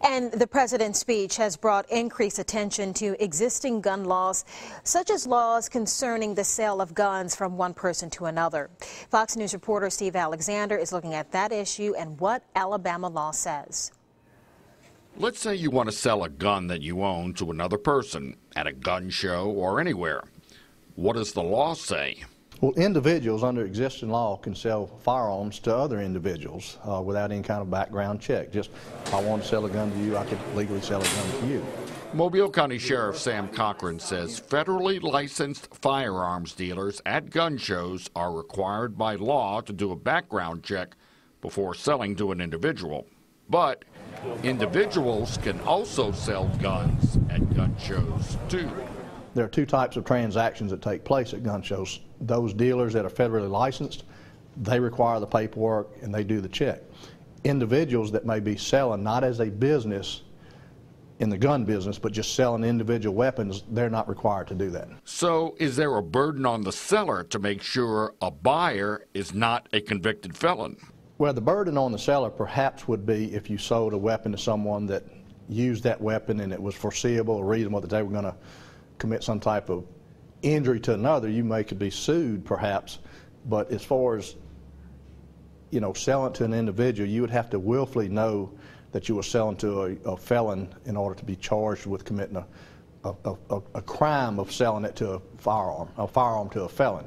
And the president's speech has brought increased attention to existing gun laws, such as laws concerning the sale of guns from one person to another. Fox News reporter Steve Alexander is looking at that issue and what Alabama law says. Let's say you want to sell a gun that you own to another person at a gun show or anywhere. What does the law say? Well, individuals under existing law can sell firearms to other individuals without any kind of background check. Just if I want to sell a gun to you, I could legally sell a gun to you. Mobile County Sheriff Sam Cochran says federally licensed firearms dealers at gun shows are required by law to do a background check before selling to an individual. But individuals can also sell guns at gun shows, too. There are two types of transactions that take place at gun shows. Those dealers that are federally licensed, they require the paperwork and they do the check. Individuals that may be selling not as a business in the gun business, but just selling individual weapons, they're not required to do that. So is there a burden on the seller to make sure a buyer is not a convicted felon? Well, the burden on the seller perhaps would be if you sold a weapon to someone that used that weapon and it was foreseeable or reasonable that they were going to commit some type of injury to another. You could be sued perhaps, but as far as, you know, selling to an individual, you would have to willfully know that you were selling to a felon in order to be charged with committing a crime of selling it to a firearm to a felon.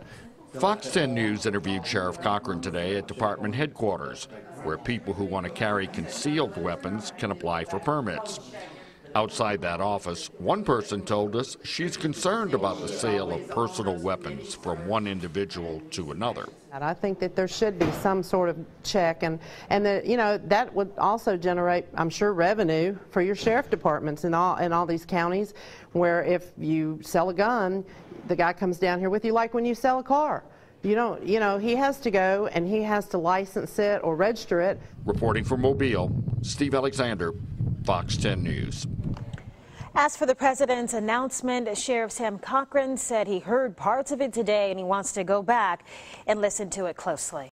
Fox 10 News interviewed Sheriff Cochran today at department headquarters, where people who want to carry concealed weapons can apply for permits. Outside that office, one person told us she's concerned about the sale of personal weapons from one individual to another. I think that there should be some sort of check, and that, you know, that would also generate, I'm sure, revenue for your sheriff departments in all these counties, where if you sell a gun, the guy comes down here with you, like when you sell a car. You know, he has to go and he has to license it or register it. Reporting from Mobile, Steve Alexander, Fox 10 News. As for the president's announcement, Sheriff Sam Cochran said he heard parts of it today and he wants to go back and listen to it closely.